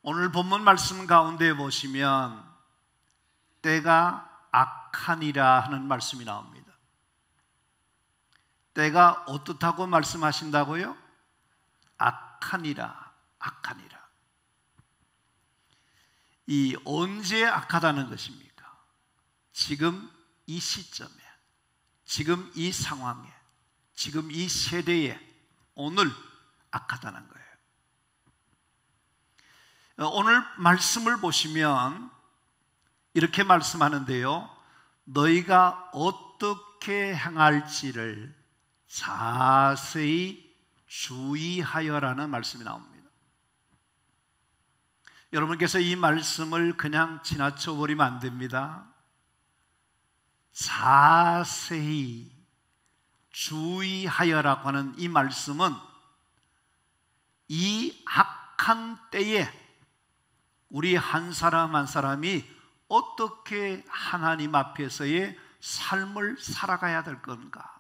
오늘 본문 말씀 가운데 보시면 때가 악하니라 하는 말씀이 나옵니다. 때가 어떻다고 말씀하신다고요? 악하니라, 악하니라. 이 언제 악하다는 것입니까? 지금 이 시점에, 지금 이 상황에, 지금 이 세대에 오늘 악하다는 거예요. 오늘 말씀을 보시면 이렇게 말씀하는데요, 너희가 어떻게 행할지를 자세히 주의하여라는 말씀이 나옵니다. 여러분께서 이 말씀을 그냥 지나쳐 버리면 안 됩니다. 자세히 주의하여라고 하는 이 말씀은 이 악한 때에 우리 한 사람 한 사람이 어떻게 하나님 앞에서의 삶을 살아가야 될 건가,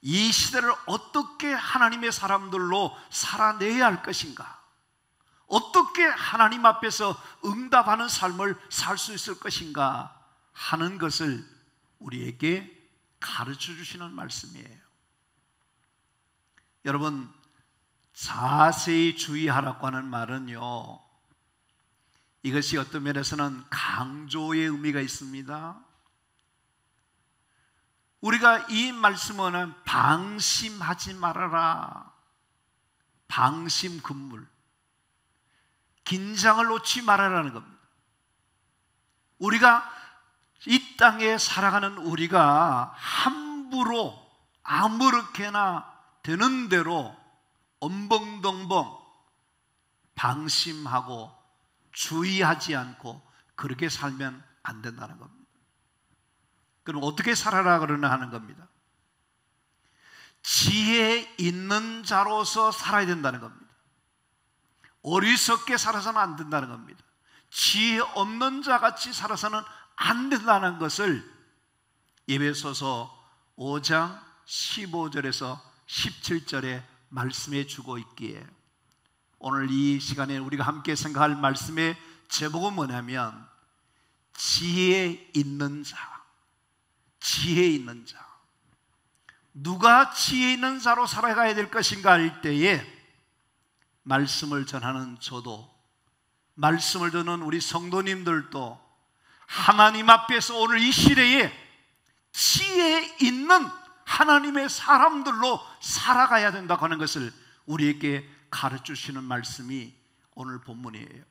이 시대를 어떻게 하나님의 사람들로 살아내야 할 것인가, 어떻게 하나님 앞에서 응답하는 삶을 살 수 있을 것인가 하는 것을 우리에게 가르쳐 주시는 말씀이에요. 여러분, 자세히 주의하라고 하는 말은요, 이것이 어떤 면에서는 강조의 의미가 있습니다. 우리가 이 말씀은 방심하지 말아라, 방심근물, 긴장을 놓지 말아라는 겁니다. 우리가 이 땅에 살아가는 우리가 함부로 아무렇게나 되는 대로 엄벙덩벙 방심하고 주의하지 않고 그렇게 살면 안 된다는 겁니다. 그럼 어떻게 살아라 그러나 하는 겁니다. 지혜 있는 자로서 살아야 된다는 겁니다. 어리석게 살아서는 안 된다는 겁니다. 지혜 없는 자같이 살아서는 안 된다는 것을 에베소서 5장 15절에서 17절에 말씀해 주고 있기에, 오늘 이 시간에 우리가 함께 생각할 말씀의 제목은 뭐냐면 지혜 있는 자, 지혜 있는 자. 누가 지혜 있는 자로 살아가야 될 것인가 할 때에 말씀을 전하는 저도, 말씀을 듣는 우리 성도님들도 하나님 앞에서 오늘 이 시대에 지혜 있는 하나님의 사람들로 살아가야 된다고 하는 것을 우리에게 가르쳐주시는 말씀이 오늘 본문이에요.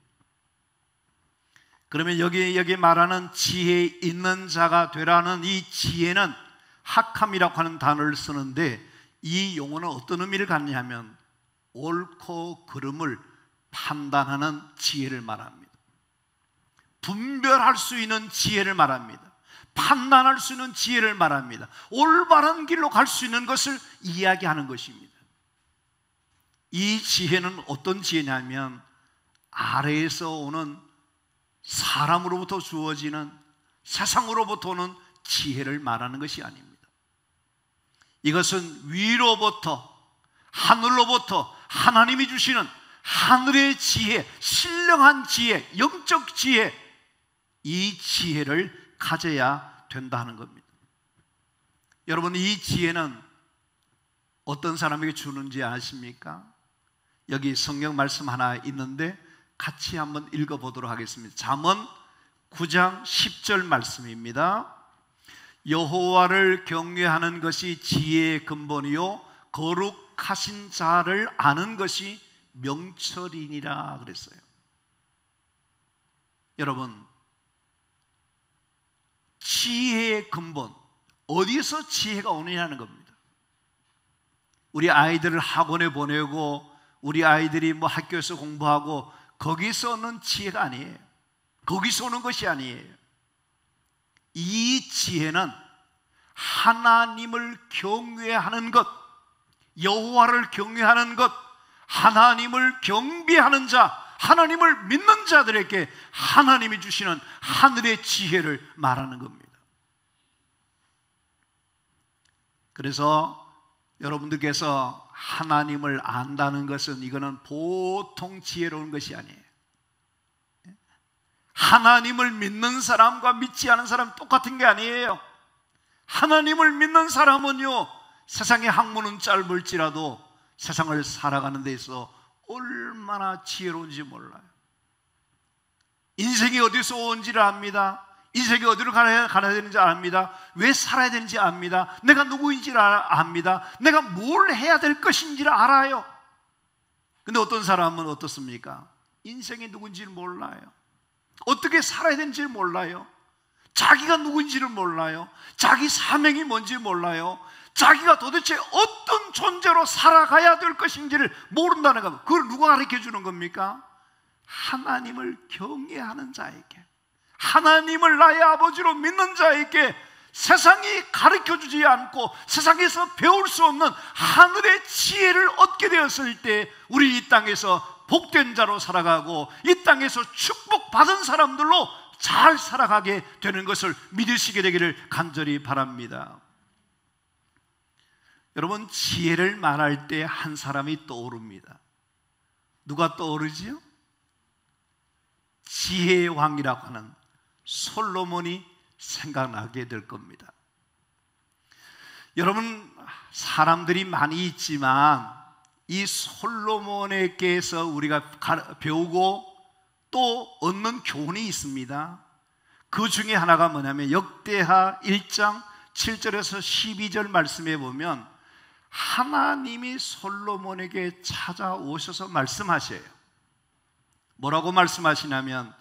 그러면 여기 말하는 지혜 있는 자가 되라는 이 지혜는 학함이라고 하는 단어를 쓰는데, 이 용어는 어떤 의미를 갖냐 하면 옳고 그름을 판단하는 지혜를 말합니다. 분별할 수 있는 지혜를 말합니다. 판단할 수 있는 지혜를 말합니다. 올바른 길로 갈 수 있는 것을 이야기하는 것입니다. 이 지혜는 어떤 지혜냐면 아래에서 오는, 사람으로부터 주어지는, 세상으로부터 오는 지혜를 말하는 것이 아닙니다. 이것은 위로부터, 하늘로부터 하나님이 주시는 하늘의 지혜, 신령한 지혜, 영적 지혜, 이 지혜를 가져야 된다는 겁니다. 여러분, 이 지혜는 어떤 사람에게 주는지 아십니까? 여기 성경 말씀 하나 있는데 같이 한번 읽어보도록 하겠습니다. 잠언 9장 10절 말씀입니다. 여호와를 경외하는 것이 지혜의 근본이요 거룩하신 자를 아는 것이 명철이니라 그랬어요. 여러분, 지혜의 근본, 어디서 지혜가 오느냐는 겁니다. 우리 아이들을 학원에 보내고 우리 아이들이 학교에서 공부하고 거기서 오는 지혜가 아니에요. 거기서 오는 것이 아니에요. 이 지혜는 하나님을 경외하는 것, 여호와를 경외하는 것, 하나님을 경배하는 자, 하나님을 믿는 자들에게 하나님이 주시는 하늘의 지혜를 말하는 겁니다. 그래서 여러분들께서 하나님을 안다는 것은 이거는 보통 지혜로운 것이 아니에요. 하나님을 믿는 사람과 믿지 않은 사람 똑같은 게 아니에요. 하나님을 믿는 사람은요, 세상의 학문은 짧을지라도 세상을 살아가는 데 있어 얼마나 지혜로운지 몰라요. 인생이 어디서 온지를 압니다. 인생이 어디로 가야 되는지 압니다. 왜 살아야 되는지 압니다. 내가 누구인지를 압니다. 내가 뭘 해야 될 것인지를 알아요. 근데 어떤 사람은 어떻습니까? 인생이 누군지를 몰라요. 어떻게 살아야 되는지를 몰라요. 자기가 누구인지를 몰라요. 자기 사명이 뭔지 몰라요. 자기가 도대체 어떤 존재로 살아가야 될 것인지를 모른다는 것. 그걸 누가 가르쳐 주는 겁니까? 하나님을 경외하는 자에게, 하나님을 나의 아버지로 믿는 자에게 세상이 가르쳐주지 않고 세상에서 배울 수 없는 하늘의 지혜를 얻게 되었을 때 우리 이 땅에서 복된 자로 살아가고 이 땅에서 축복받은 사람들로 잘 살아가게 되는 것을 믿으시게 되기를 간절히 바랍니다. 여러분, 지혜를 말할 때 한 사람이 떠오릅니다. 누가 떠오르지요? 지혜의 왕이라고 하는 솔로몬이 생각나게 될 겁니다. 여러분, 사람들이 많이 있지만 이 솔로몬에게서 우리가 배우고 또 얻는 교훈이 있습니다. 그 중에 하나가 뭐냐면 역대하 1장 7절에서 12절 말씀에 보면 하나님이 솔로몬에게 찾아오셔서 말씀하셔요. 뭐라고 말씀하시냐면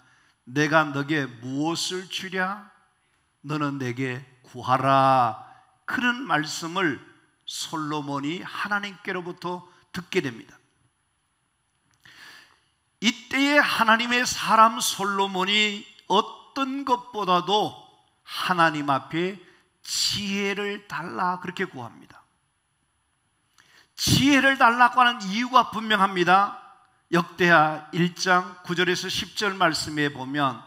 내가 너에게 무엇을 주랴? 너는 내게 구하라. 그런 말씀을 솔로몬이 하나님께로부터 듣게 됩니다. 이때에 하나님의 사람 솔로몬이 어떤 것보다도 하나님 앞에 지혜를 달라 그렇게 구합니다. 지혜를 달라고 하는 이유가 분명합니다. 역대하 1장 9절에서 10절 말씀에 보면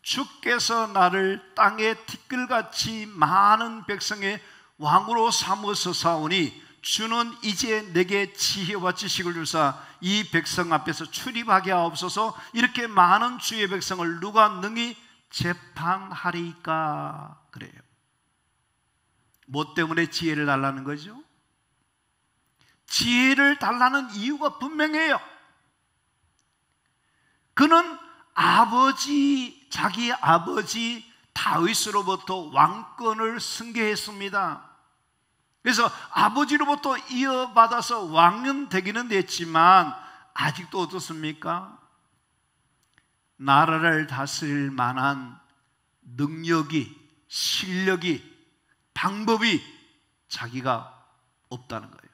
주께서 나를 땅의 티끌같이 많은 백성의 왕으로 삼으소사오니 주는 이제 내게 지혜와 지식을 주사 이 백성 앞에서 출입하게 하옵소서. 이렇게 많은 주의 백성을 누가 능히 재판하리까? 그래요. 뭐 때문에 지혜를 달라는 거죠? 지혜를 달라는 이유가 분명해요. 그는 자기 아버지 다윗으로부터 왕권을 승계했습니다. 그래서 아버지로부터 이어받아서 왕은 되기는 됐지만 아직도 어떻습니까? 나라를 다스릴 만한 능력이, 실력이, 방법이 자기가 없다는 거예요.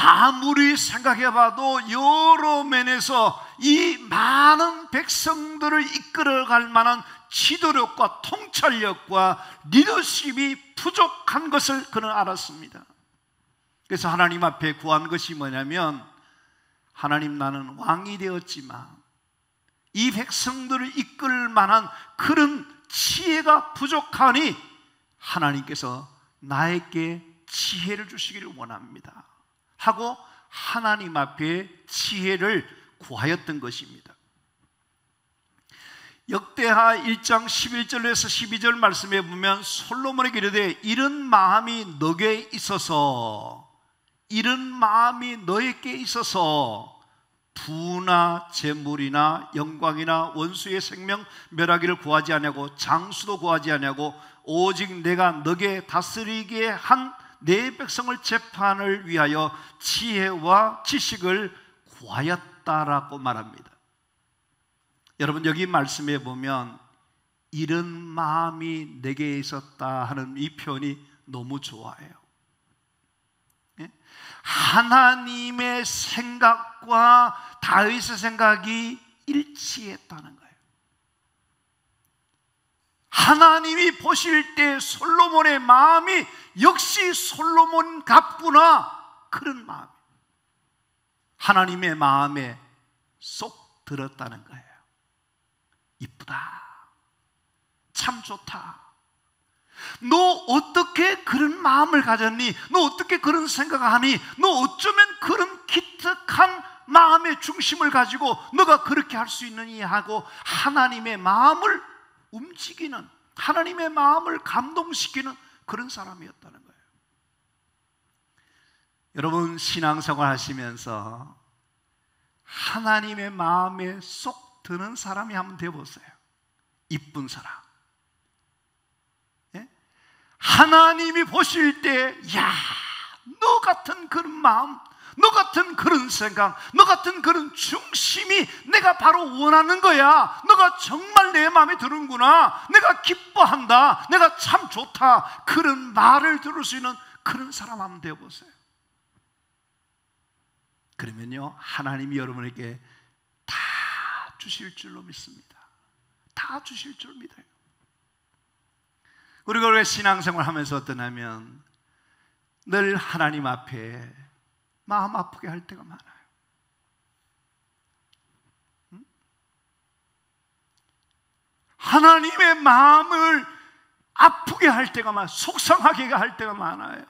아무리 생각해봐도 여러 면에서 이 많은 백성들을 이끌어갈 만한 지도력과 통찰력과 리더십이 부족한 것을 그는 알았습니다. 그래서 하나님 앞에 구한 것이 뭐냐면 하나님, 나는 왕이 되었지만 이 백성들을 이끌 만한 그런 지혜가 부족하니 하나님께서 나에게 지혜를 주시기를 원합니다 하고 하나님 앞에 지혜를 구하였던 것입니다. 역대하 1장 11절에서 12절 말씀에 보면 솔로몬에게 이르되 이런 마음이 너에게 있어서 부나 재물이나 영광이나 원수의 생명 멸하기를 구하지 아니하고 장수도 구하지 아니하고 오직 내가 너에게 다스리게 한 내 백성을 재판을 위하여 지혜와 지식을 구하였다라고 말합니다. 여러분, 여기 말씀에 보면 이런 마음이 내게 있었다 하는 이 표현이 너무 좋아요. 하나님의 생각과 다윗의 생각이 일치했다는 거예요. 하나님이 보실 때 솔로몬의 마음이 역시 솔로몬 같구나, 그런 마음, 하나님의 마음에 쏙 들었다는 거예요. 이쁘다, 참 좋다. 너 어떻게 그런 마음을 가졌니? 너 어떻게 그런 생각을 하니? 너 어쩌면 그런 기특한 마음의 중심을 가지고 너가 그렇게 할 수 있느니 하고 하나님의 마음을 움직이는, 하나님의 마음을 감동시키는 그런 사람이었다는 거예요. 여러분, 신앙생활 하시면서 하나님의 마음에 쏙 드는 사람이 한번 되어보세요. 이쁜 사람. 예? 하나님이 보실 때, 야, 너 같은 그런 마음, 너 같은 그런 생각, 너 같은 그런 중심이 내가 바로 원하는 거야. 너가 정말 내 마음에 드는구나. 내가 기뻐한다. 내가 참 좋다. 그런 말을 들을 수 있는 그런 사람 한번 되어보세요. 그러면요, 하나님이 여러분에게 다 주실 줄로 믿습니다. 다 주실 줄 믿어요. 우리가 왜 신앙생활 하면서 어떠냐면 늘 하나님 앞에 마음 아프게 할 때가 많아요. 하나님의 마음을 아프게 할 때가 많아요. 속상하게 할 때가 많아요.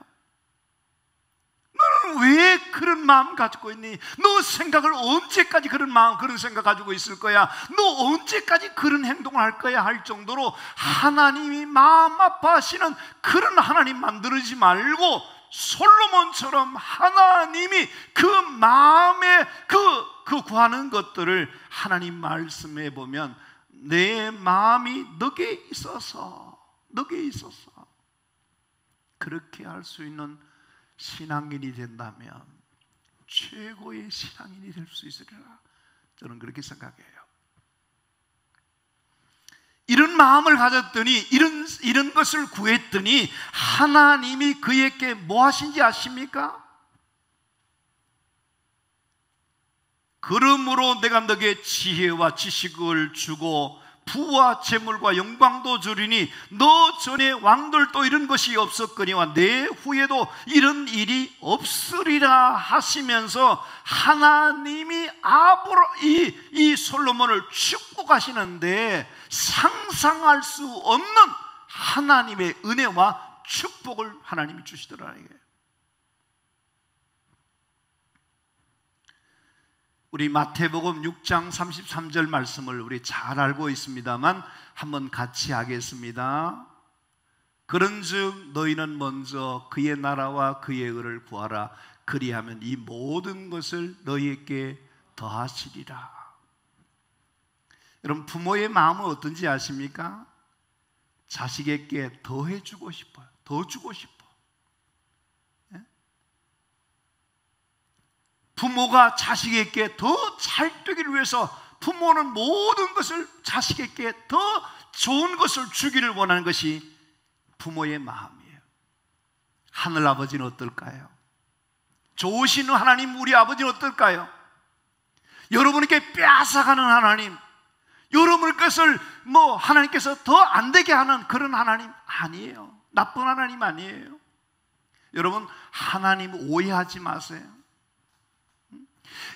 너는 왜 그런 마음 가지고 있니? 너 생각을 언제까지 그런 마음, 그런 생각 가지고 있을 거야? 너 언제까지 그런 행동을 할 거야? 할 정도로 하나님이 마음 아파하시는 그런 하나님 만들지 말고 솔로몬처럼 하나님이 그 마음에 그 구하는 것들을 하나님 말씀에 보면 내 마음이 너게 있어서 그렇게 할 수 있는 신앙인이 된다면 최고의 신앙인이 될 수 있으리라. 저는 그렇게 생각해요. 이런 마음을 가졌더니 이런 것을 구했더니 하나님이 그에게 뭐 하신지 아십니까? 그러므로 내가 너에게 지혜와 지식을 주고 부와 재물과 영광도 주리니 너 전에 왕들도 이런 것이 없었거니와 내 후에도 이런 일이 없으리라 하시면서 하나님이 이 솔로몬을 축복하시는데 상상할 수 없는 하나님의 은혜와 축복을 하나님이 주시더라는 거예요. 우리 마태복음 6장 33절 말씀을 우리 잘 알고 있습니다만 한번 같이 하겠습니다. 그런즉 너희는 먼저 그의 나라와 그의 의를 구하라. 그리하면 이 모든 것을 너희에게 더하시리라. 여러분, 부모의 마음은 어떤지 아십니까? 자식에게 더 해주고 싶어요. 더 주고 싶어. 부모가 자식에게 더 잘 되기를 위해서 부모는 모든 것을 자식에게 더 좋은 것을 주기를 원하는 것이 부모의 마음이에요. 하늘아버지는 어떨까요? 좋으신 하나님 우리 아버지는 어떨까요? 여러분에게 빼앗아가는 하나님, 여러분 것을 하나님께서 더 안 되게 하는 그런 하나님 아니에요. 나쁜 하나님 아니에요. 여러분, 하나님 오해하지 마세요.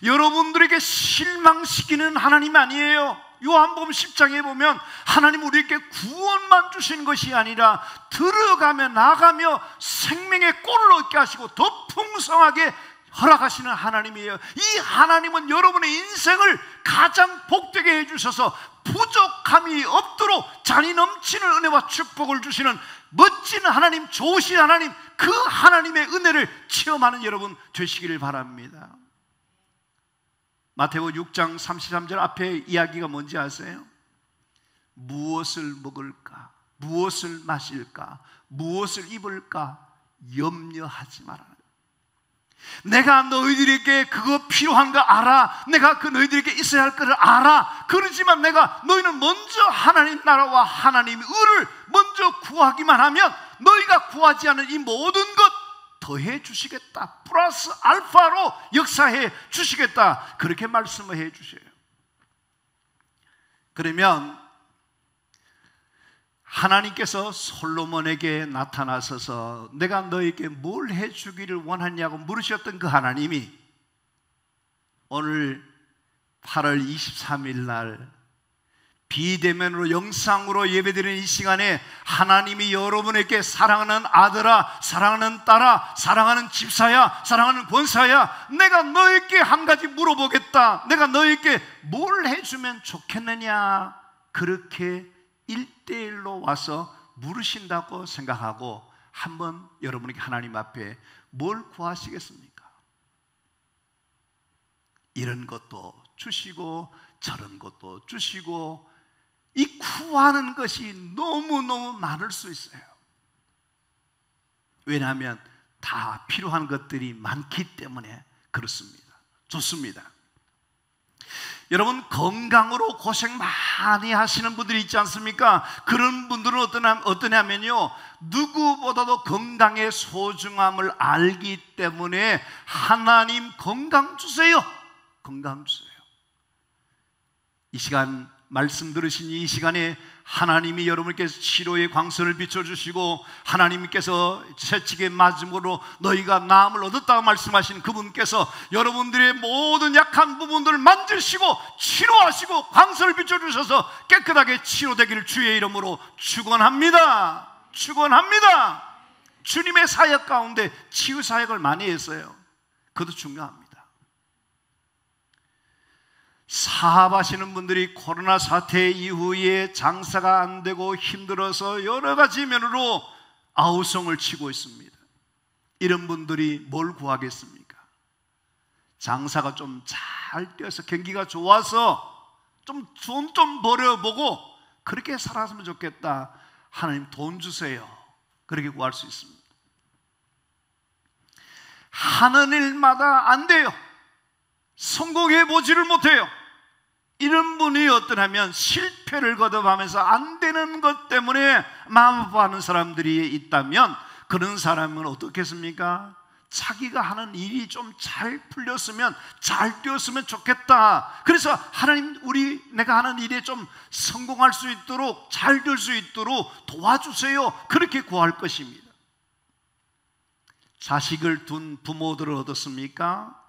여러분들에게 실망시키는 하나님 아니에요. 요한복음 10장에 보면 하나님 우리에게 구원만 주시는 것이 아니라 들어가며 나가며 생명의 꼴을 얻게 하시고 더 풍성하게 허락하시는 하나님이에요. 이 하나님은 여러분의 인생을 가장 복되게 해주셔서 부족함이 없도록 잔이 넘치는 은혜와 축복을 주시는 멋진 하나님, 좋으신 하나님, 그 하나님의 은혜를 체험하는 여러분 되시기를 바랍니다. 마태복음 6장 33절 앞에 이야기가 뭔지 아세요? 무엇을 먹을까? 무엇을 마실까? 무엇을 입을까? 염려하지 말아라. 내가 너희들에게 그거 필요한 거 알아. 내가 너희들에게 있어야 할 거를 알아. 그러지만 내가 너희는 먼저 하나님 나라와 하나님의 의를 먼저 구하기만 하면 너희가 구하지 않은 이 모든 것 더해 주시겠다. 플러스 알파로 역사해 주시겠다. 그렇게 말씀을 해 주셔요. 그러면 하나님께서 솔로몬에게 나타나셔서 내가 너에게 뭘 해주기를 원하냐고 물으셨던 그 하나님이 오늘 8월 23일 날 비대면으로 영상으로 예배드리는 이 시간에 하나님이 여러분에게 사랑하는 아들아, 사랑하는 딸아, 사랑하는 집사야, 사랑하는 권사야, 내가 너에게 한 가지 물어보겠다. 내가 너에게 뭘 해주면 좋겠느냐, 그렇게 1대1로 와서 물으신다고 생각하고 한번 여러분에게 하나님 앞에 뭘 구하시겠습니까? 이런 것도 주시고 저런 것도 주시고, 이 구하는 것이 너무너무 많을 수 있어요. 왜냐하면 다 필요한 것들이 많기 때문에 그렇습니다. 좋습니다. 여러분, 건강으로 고생 많이 하시는 분들이 있지 않습니까? 그런 분들은 어떠냐면요, 누구보다도 건강의 소중함을 알기 때문에 하나님 건강 주세요, 건강 주세요. 이 시간 말씀 들으신 이 시간에 하나님이 여러분께서 치료의 광선을 비춰주시고 하나님께서 채찍에 맞음으로 너희가 나음을 얻었다고 말씀하신 그분께서 여러분들의 모든 약한 부분들을 만지시고 치료하시고 광선을 비춰주셔서 깨끗하게 치료되기를 주의 이름으로 축원합니다. 축원합니다. 주님의 사역 가운데 치유 사역을 많이 했어요. 그것도 중요합니다. 사업하시는 분들이 코로나 사태 이후에 장사가 안 되고 힘들어서 여러 가지 면으로 아우성을 치고 있습니다. 이런 분들이 뭘 구하겠습니까? 장사가 좀 잘 되어서 경기가 좋아서 좀 벌어보고 그렇게 살았으면 좋겠다. 하나님 돈 주세요. 그렇게 구할 수 있습니다. 하는 일마다 안 돼요. 성공해 보지를 못해요. 이런 분이 어떠냐면 실패를 거듭하면서 안 되는 것 때문에 마음 아파하는 사람들이 있다면 그런 사람은 어떻겠습니까? 자기가 하는 일이 좀 잘 풀렸으면, 잘 되었으면 좋겠다. 그래서 하나님, 내가 하는 일에 좀 성공할 수 있도록, 잘 될 수 있도록 도와주세요. 그렇게 구할 것입니다. 자식을 둔 부모들은 어떻습니까?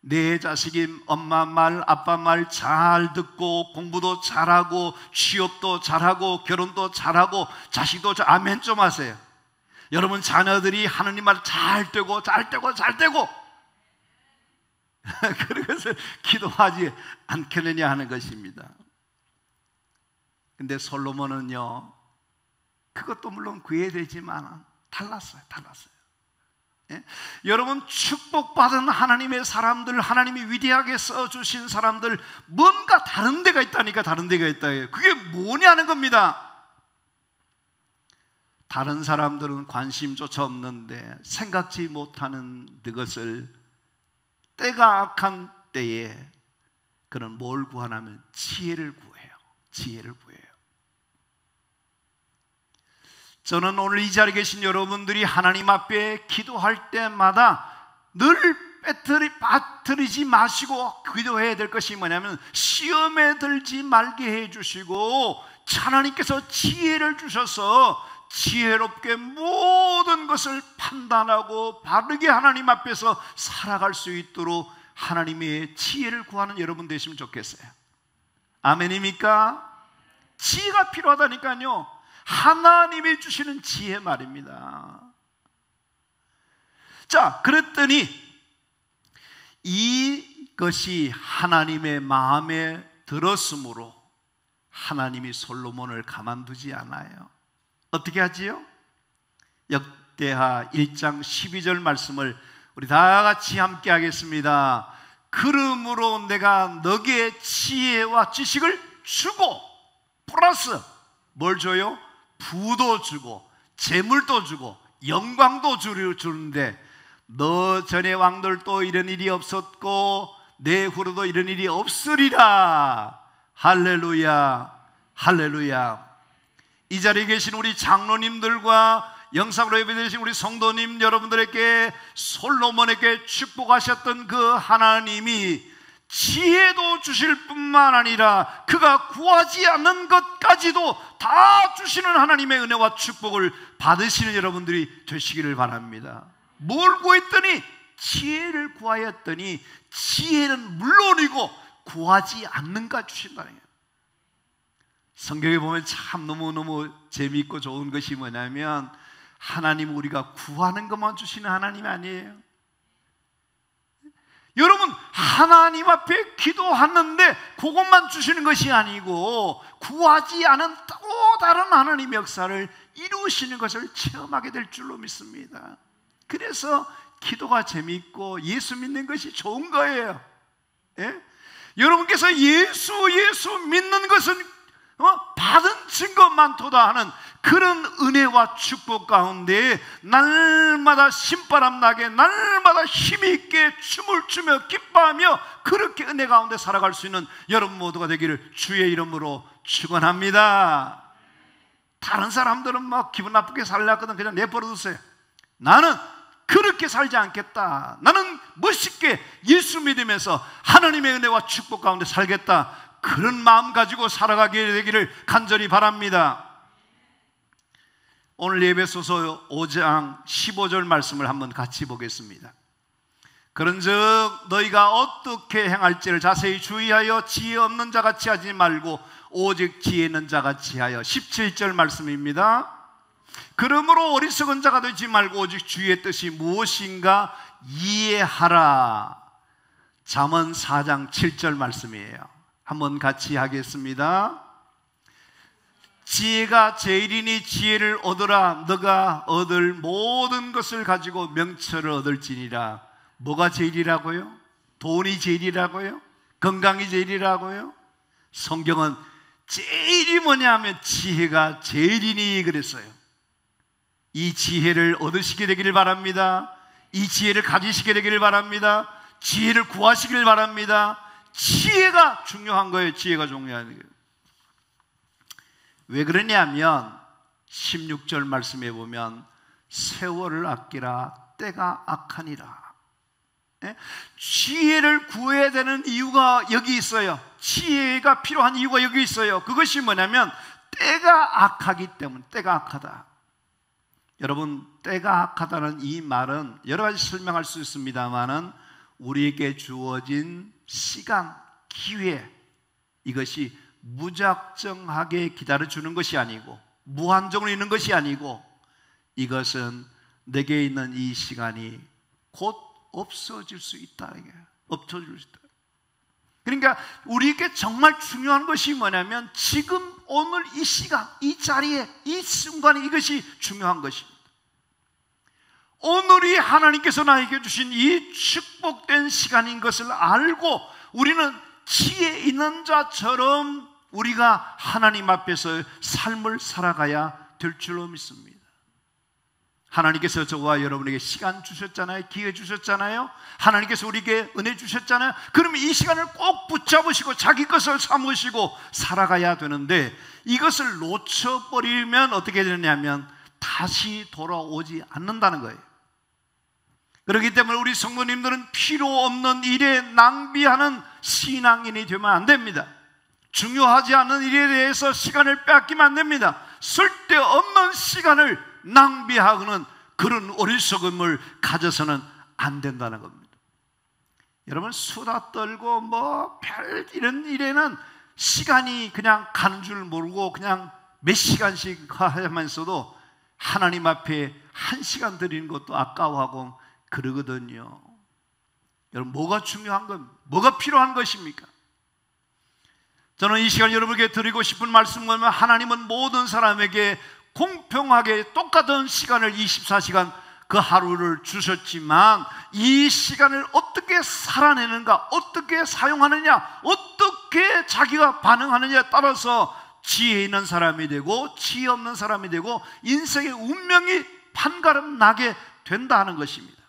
내 자식이 엄마 말, 아빠 말 잘 듣고 공부도 잘하고 취업도 잘하고 결혼도 잘하고 자식도 아멘 좀 하세요. 여러분 자녀들이 하느님 말 잘 되고 그것을 기도하지 않겠느냐 하는 것입니다. 근데 솔로몬은요, 그것도 물론 구해야 되지만 달랐어요. 예? 여러분, 축복받은 하나님의 사람들, 하나님이 위대하게 써주신 사람들, 뭔가 다른 데가 있다니까. 다른 데가 있다. 그게 뭐냐는 겁니다. 다른 사람들은 관심조차 없는데 생각지 못하는 그것을 때가 악한 때에 그는 뭘 구하냐면 지혜를 구해요. 지혜를 구해요. 저는 오늘 이 자리에 계신 여러분들이 하나님 앞에 기도할 때마다 늘 빠뜨리지 마시고 기도해야 될 것이 뭐냐면 시험에 들지 말게 해주시고 하나님께서 지혜를 주셔서 지혜롭게 모든 것을 판단하고 바르게 하나님 앞에서 살아갈 수 있도록 하나님의 지혜를 구하는 여러분 되시면 좋겠어요. 아멘입니까? 지혜가 필요하다니까요. 하나님이 주시는 지혜 말입니다. 자, 그랬더니 이것이 하나님의 마음에 들었으므로 하나님이 솔로몬을 가만두지 않아요. 어떻게 하지요? 역대하 1장 12절 말씀을 우리 다 같이 함께 하겠습니다. 그러므로 내가 너에게 지혜와 지식을 주고 플러스 뭘 줘요? 부도 주고 재물도 주고 영광도 주는데 너 전에 왕들도 이런 일이 없었고 내 후로도 이런 일이 없으리라. 할렐루야, 할렐루야. 이 자리에 계신 우리 장로님들과 영상으로 예배드리신 우리 성도님 여러분들에게 솔로몬에게 축복하셨던 그 하나님이 지혜도 주실 뿐만 아니라 그가 구하지 않는 것까지도 다 주시는 하나님의 은혜와 축복을 받으시는 여러분들이 되시기를 바랍니다. 뭘 구했더니? 지혜를 구하였더니 지혜는 물론이고 구하지 않는가 주신다는 거예요. 성경에 보면 참 너무너무 재미있고 좋은 것이 뭐냐면 하나님 우리가 구하는 것만 주시는 하나님이 아니에요. 여러분, 하나님 앞에 기도하는데 그것만 주시는 것이 아니고 구하지 않은 또 다른 하나님의 역사를 이루시는 것을 체험하게 될 줄로 믿습니다. 그래서 기도가 재미있고 예수 믿는 것이 좋은 거예요. 예? 여러분께서 예수 믿는 것은 받은 증거만 도다하는 그런 은혜와 축복 가운데 날마다 신바람 나게 날마다 힘있게 춤을 추며 기뻐하며 그렇게 은혜 가운데 살아갈 수 있는 여러분 모두가 되기를 주의 이름으로 축원합니다. 다른 사람들은 막 기분 나쁘게 살려거든 그냥 내버려두세요. 나는 그렇게 살지 않겠다. 나는 멋있게 예수 믿으면서 하나님의 은혜와 축복 가운데 살겠다. 그런 마음 가지고 살아가게 되기를 간절히 바랍니다. 오늘 에베소서 5장 15절 말씀을 한번 같이 보겠습니다. 그런즉 너희가 어떻게 행할지를 자세히 주의하여 지혜 없는 자같이 하지 말고 오직 지혜 있는 자같이 하여. 17절 말씀입니다. 그러므로 어리석은 자가 되지 말고 오직 주의 뜻이 무엇인가 이해하라. 잠언 4장 7절 말씀이에요. 한번 같이 하겠습니다. 지혜가 제일이니 지혜를 얻으라. 너가 얻을 모든 것을 가지고 명철을 얻을지니라. 뭐가 제일이라고요? 돈이 제일이라고요? 건강이 제일이라고요? 성경은 제일이 뭐냐 하면 지혜가 제일이니 그랬어요. 이 지혜를 얻으시게 되기를 바랍니다. 이 지혜를 가지시게 되기를 바랍니다. 지혜를 구하시기를 바랍니다. 지혜가 중요한 거예요. 지혜가 중요한 거예요. 왜 그러냐면 16절 말씀에 보면 세월을 아끼라 때가 악하니라. 예? 지혜를 구해야 되는 이유가 여기 있어요. 지혜가 필요한 이유가 여기 있어요. 그것이 뭐냐면 때가 악하기 때문에. 때가 악하다. 여러분, 때가 악하다는 이 말은 여러 가지 설명할 수 있습니다만은 우리에게 주어진 시간, 기회, 이것이 무작정하게 기다려주는 것이 아니고 무한정으로 있는 것이 아니고 이것은 내게 있는 이 시간이 곧 없어질 수 있다. 없어질 수 있다. 그러니까 우리에게 정말 중요한 것이 뭐냐면 지금 오늘 이 시간, 이 자리에, 이 순간에 이것이 중요한 것입니다. 오늘이 하나님께서 나에게 주신 이 축복된 시간인 것을 알고 우리는 지혜 있는 자처럼 우리가 하나님 앞에서 삶을 살아가야 될 줄로 믿습니다. 하나님께서 저와 여러분에게 시간 주셨잖아요. 기회 주셨잖아요. 하나님께서 우리에게 은혜 주셨잖아요. 그러면 이 시간을 꼭 붙잡으시고 자기 것을 삼으시고 살아가야 되는데 이것을 놓쳐버리면 어떻게 되냐면 다시 돌아오지 않는다는 거예요. 그렇기 때문에 우리 성도님들은 필요 없는 일에 낭비하는 신앙인이 되면 안 됩니다. 중요하지 않은 일에 대해서 시간을 빼앗기면 안 됩니다. 쓸데없는 시간을 낭비하고는 그런 어리석음을 가져서는 안 된다는 겁니다. 여러분, 수다 떨고 별 이런 일에는 시간이 그냥 가는 줄 모르고 그냥 몇 시간씩 하면서도 하나님 앞에 1시간 드리는 것도 아까워하고 그러거든요. 여러분, 뭐가 중요한 건, 뭐가 필요한 것입니까? 저는 이 시간 여러분에게 드리고 싶은 말씀은 뭐냐면 하나님은 모든 사람에게 공평하게 똑같은 시간을 24시간 그 하루를 주셨지만 이 시간을 어떻게 살아내는가, 어떻게 사용하느냐, 어떻게 자기가 반응하느냐에 따라서 지혜 있는 사람이 되고 지혜 없는 사람이 되고 인생의 운명이 판가름 나게 된다는 것입니다.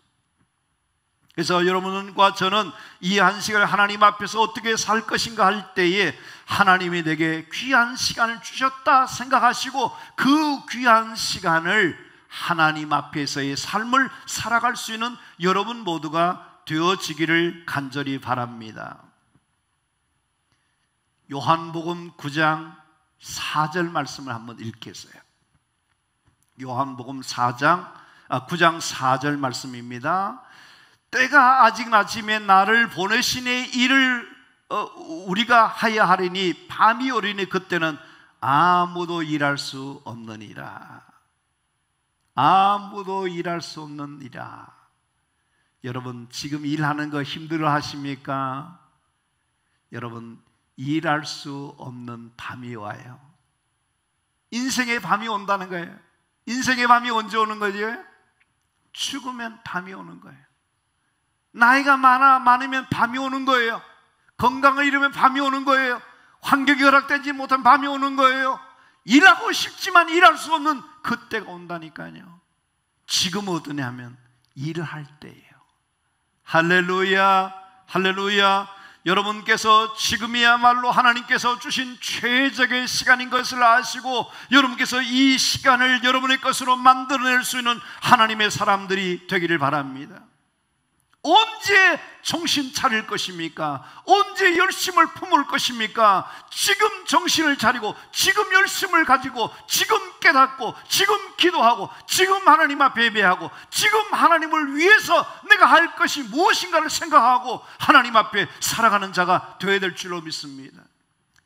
그래서 여러분과 저는 이 한 시간을 하나님 앞에서 어떻게 살 것인가 할 때에 하나님이 내게 귀한 시간을 주셨다 생각하시고 그 귀한 시간을 하나님 앞에서의 삶을 살아갈 수 있는 여러분 모두가 되어지기를 간절히 바랍니다. 요한복음 9장 4절 말씀을 한번 읽겠어요. 요한복음 9장 4절 말씀입니다. 때가 아직 낮음에 나를 보내신 이의 일을 우리가 하여 하리니 밤이 오리니 그때는 아무도 일할 수 없느니라. 아무도 일할 수 없느니라. 여러분, 지금 일하는 거 힘들어 하십니까? 여러분, 일할 수 없는 밤이 와요. 인생의 밤이 온다는 거예요. 인생의 밤이 언제 오는 거죠? 죽으면 밤이 오는 거예요. 나이가 많으면 밤이 오는 거예요. 건강을 잃으면 밤이 오는 거예요. 환경이 허락되지 못한 밤이 오는 거예요. 일하고 싶지만 일할 수 없는 그때가 온다니까요. 지금 어떠냐면 일을 할 때예요. 할렐루야, 할렐루야. 여러분께서 지금이야말로 하나님께서 주신 최적의 시간인 것을 아시고 여러분께서 이 시간을 여러분의 것으로 만들어낼 수 있는 하나님의 사람들이 되기를 바랍니다. 언제 정신 차릴 것입니까? 언제 열심을 품을 것입니까? 지금 정신을 차리고 지금 열심을 가지고 지금 깨닫고 지금 기도하고 지금 하나님 앞에 예배하고 지금 하나님을 위해서 내가 할 것이 무엇인가를 생각하고 하나님 앞에 살아가는 자가 되어야 될 줄로 믿습니다.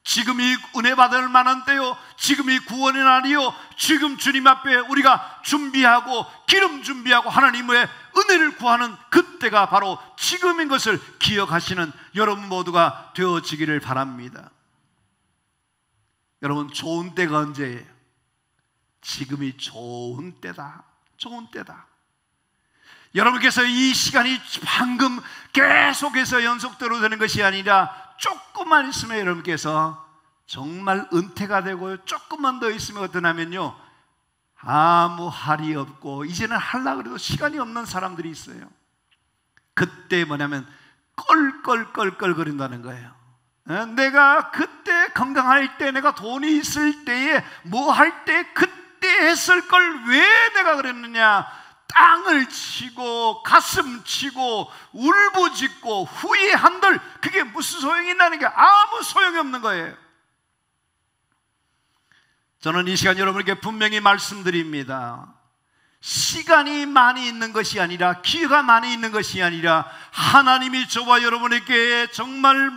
지금이 은혜 받을 만한 때요, 지금이 구원의 날이요, 지금 주님 앞에 우리가 준비하고 기름 준비하고 하나님의 은혜를 구하는 그때가 바로 지금인 것을 기억하시는 여러분 모두가 되어지기를 바랍니다. 여러분, 좋은 때가 언제예요? 지금이 좋은 때다. 좋은 때다. 여러분께서 이 시간이 방금 계속해서 연속대로 되는 것이 아니라 조금만 있으면 여러분께서 정말 은퇴가 되고 조금만 더 있으면 어떠냐면요, 아무 할이 없고 이제는 하려고 해도 시간이 없는 사람들이 있어요. 그때 뭐냐면 껄껄껄껄거린다는 거예요. 내가 그때 건강할 때, 내가 돈이 있을 때에 뭐 할 때 그때 했을 걸 왜 내가 그랬느냐, 땅을 치고 가슴 치고 울부짖고 후회한들 그게 무슨 소용이 있나는 게 아무 소용이 없는 거예요. 저는 이 시간 여러분에게 분명히 말씀드립니다. 시간이 많이 있는 것이 아니라, 기회가 많이 있는 것이 아니라 하나님이 저와 여러분에게 정말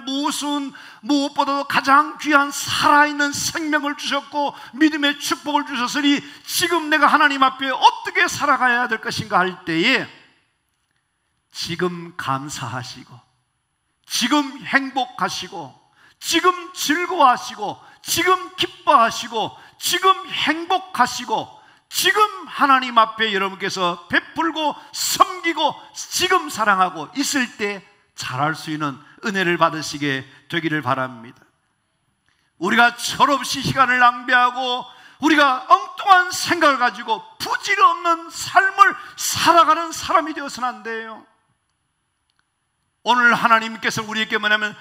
무엇보다도 가장 귀한 살아있는 생명을 주셨고 믿음의 축복을 주셨으니 지금 내가 하나님 앞에 어떻게 살아가야 될 것인가 할 때에 지금 감사하시고 지금 행복하시고 지금 즐거워하시고 지금 기뻐하시고 지금 행복하시고 지금 하나님 앞에 여러분께서 베풀고 섬기고 지금 사랑하고 있을 때 잘할 수 있는 은혜를 받으시게 되기를 바랍니다. 우리가 철없이 시간을 낭비하고 우리가 엉뚱한 생각을 가지고 부질없는 삶을 살아가는 사람이 되어서는 안 돼요. 오늘 하나님께서 우리에게 뭐냐면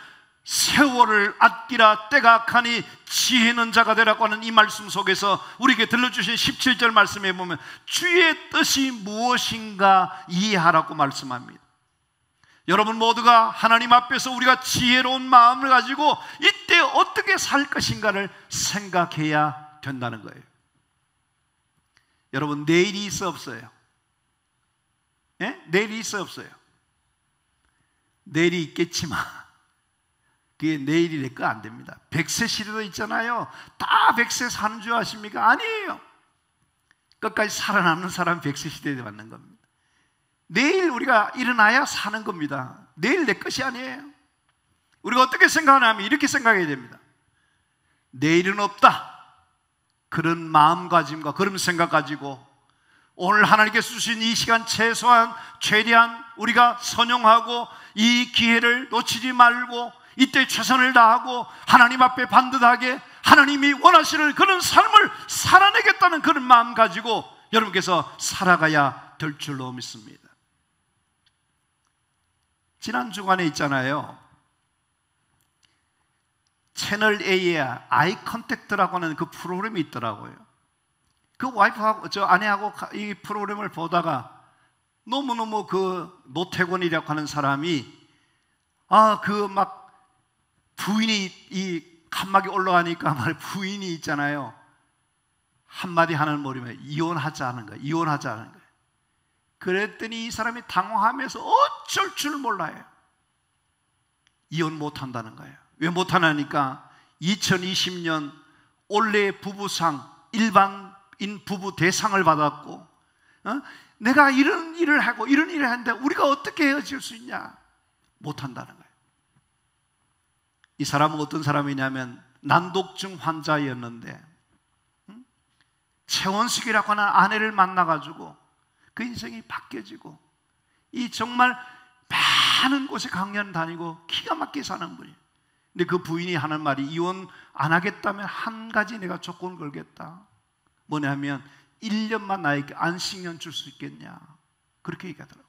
세월을 아끼라 때가 가니 지혜 있는 자가 되라고 하는 이 말씀 속에서 우리에게 들려주신 17절 말씀에 보면 주의 뜻이 무엇인가 이해하라고 말씀합니다. 여러분 모두가 하나님 앞에서 우리가 지혜로운 마음을 가지고 이때 어떻게 살 것인가를 생각해야 된다는 거예요. 여러분, 내일이 있어 없어요? 네? 내일이 있어 없어요? 내일이 있겠지만 그게 내일이 될 거 안 됩니다. 100세 시대도 있잖아요. 다 100세 사는 줄 아십니까? 아니에요. 끝까지 살아남는 사람은 100세 시대에 맞는 겁니다. 내일 우리가 일어나야 사는 겁니다. 내일 내 것이 아니에요. 우리가 어떻게 생각하냐면 이렇게 생각해야 됩니다. 내일은 없다. 그런 마음가짐과 그런 생각 가지고 오늘 하나님께서 주신 이 시간 최대한 우리가 선용하고 이 기회를 놓치지 말고 이때 최선을 다하고 하나님 앞에 반듯하게 하나님이 원하시는 그런 삶을 살아내겠다는 그런 마음 가지고 여러분께서 살아가야 될 줄로 믿습니다. 지난 주간에 있잖아요, 채널 A의 아이 컨택트라고 하는 그 프로그램이 있더라고요. 그 와이프하고 저 아내하고 이 프로그램을 보다가 너무너무 그 노태권이라고 하는 사람이 그 막 부인이 이 칸막이 올라가니까 말 부인이 있잖아요, 한마디 하는 머리면 이혼하자는 거예요. 이혼하자는 거예요. 그랬더니 이 사람이 당황하면서 어쩔 줄 몰라요. 이혼 못한다는 거예요. 왜 못하냐니까 2020년 올해 부부상, 일반인 부부 대상을 받았고, 내가 이런 일을 하고 이런 일을 하는데 우리가 어떻게 헤어질 수 있냐? 못한다는 거예요. 이 사람은 어떤 사람이냐면 난독증 환자였는데 최원숙이라고 하는 아내를 만나가지고 그 인생이 바뀌어지고, 이 정말 많은 곳에 강연 다니고 기가 막히게 사는 분이에요. 근데 그 부인이 하는 말이, 이혼 안 하겠다면 한 가지 내가 조건을 걸겠다. 뭐냐면 1년만 나에게 안식년 줄 수 있겠냐, 그렇게 얘기하더라고요.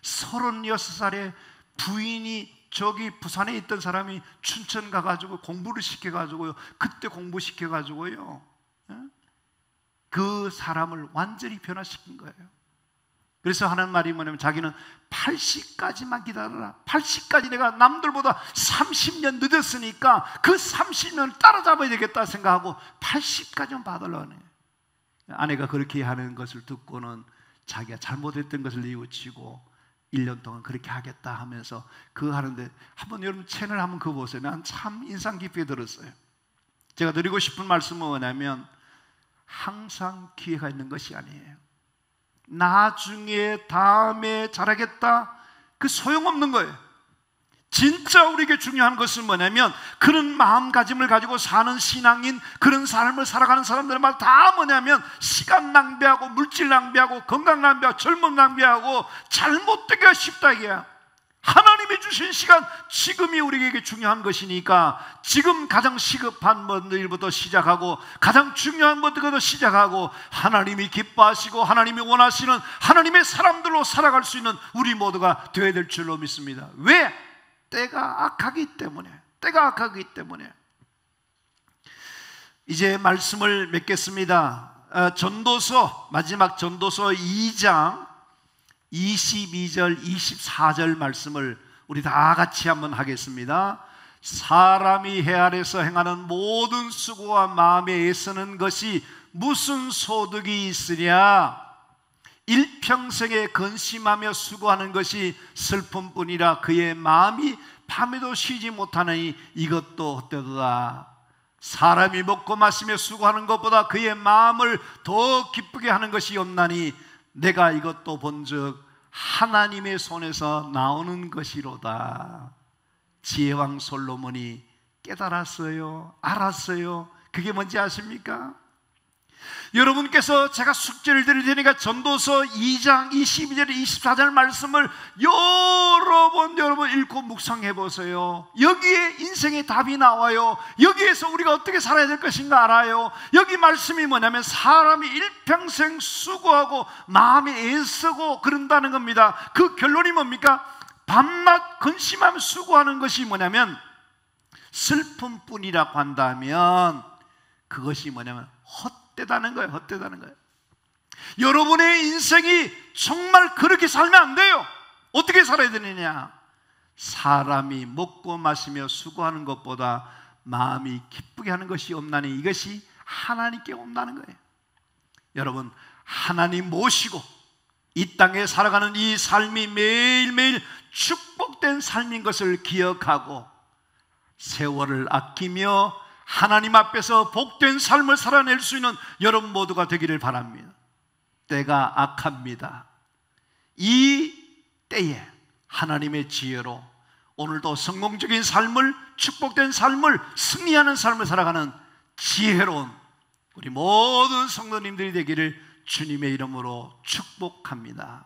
36살에 부인이 저기 부산에 있던 사람이 춘천 가가지고 공부를 시켜가지고요, 그때 공부시켜가지고요, 그 사람을 완전히 변화시킨 거예요. 그래서 하는 말이 뭐냐면, 자기는 80까지만 기다려라. 80까지 내가 남들보다 30년 늦었으니까 그 30년을 따라잡아야 되겠다 생각하고 80까지만 받으려네. 아내가 그렇게 하는 것을 듣고는 자기가 잘못했던 것을 뉘우치고 1년 동안 그렇게 하겠다 하면서 그거 하는데, 한번 여러분 채널 한번 그거 보세요. 난 참 인상 깊게 들었어요. 제가 드리고 싶은 말씀은 뭐냐면, 항상 기회가 있는 것이 아니에요. 나중에 다음에 잘하겠다, 그 소용없는 거예요. 진짜 우리에게 중요한 것은 뭐냐면, 그런 마음가짐을 가지고 사는 신앙인, 그런 삶을 살아가는 사람들의 말 다 뭐냐면, 시간 낭비하고 물질 낭비하고 건강 낭비하고 젊음 낭비하고 잘못되기가 쉽다 이게야. 하나님이 주신 시간, 지금이 우리에게 중요한 것이니까 지금 가장 시급한 일부터 시작하고 가장 중요한 것부터 시작하고, 하나님이 기뻐하시고 하나님이 원하시는 하나님의 사람들로 살아갈 수 있는 우리 모두가 되어야 될 줄로 믿습니다. 왜? 때가 악하기 때문에. 때가 악하기 때문에. 이제 말씀을 맺겠습니다. 전도서, 마지막 전도서 2장 22절 24절 말씀을 우리 다 같이 한번 하겠습니다. 사람이 해 아래서 행하는 모든 수고와 마음에 애쓰는 것이 무슨 소득이 있으랴? 일평생에 근심하며 수고하는 것이 슬픔뿐이라. 그의 마음이 밤에도 쉬지 못하느니 이것도 헛되도다. 사람이 먹고 마시며 수고하는 것보다 그의 마음을 더 기쁘게 하는 것이 없나니 내가 이것도 본즉 하나님의 손에서 나오는 것이로다. 지혜왕 솔로몬이 깨달았어요. 알았어요. 그게 뭔지 아십니까? 여러분께서 제가 숙제를 드릴 테니까 전도서 2장 22절 24절 말씀을 여러분 읽고 묵상해 보세요. 여기에 인생의 답이 나와요. 여기에서 우리가 어떻게 살아야 될 것인가 알아요. 여기 말씀이 뭐냐면, 사람이 일평생 수고하고 마음에 애쓰고 그런다는 겁니다. 그 결론이 뭡니까? 밤낮 근심하며 수고하는 것이 뭐냐면 슬픔뿐이라고 한다면, 그것이 뭐냐면 헛되다는 거예요. 헛되다는 거예요. 여러분의 인생이 정말 그렇게 살면 안 돼요. 어떻게 살아야 되느냐? 사람이 먹고 마시며 수고하는 것보다 마음이 기쁘게 하는 것이 없나니 이것이 하나님께 온다는 거예요. 여러분, 하나님 모시고 이 땅에 살아가는 이 삶이 매일매일 축복된 삶인 것을 기억하고 세월을 아끼며 하나님 앞에서 복된 삶을 살아낼 수 있는 여러분 모두가 되기를 바랍니다. 때가 악합니다. 이 때에 하나님의 지혜로 오늘도 성공적인 삶을, 축복된 삶을, 승리하는 삶을 살아가는 지혜로운 우리 모든 성도님들이 되기를 주님의 이름으로 축복합니다.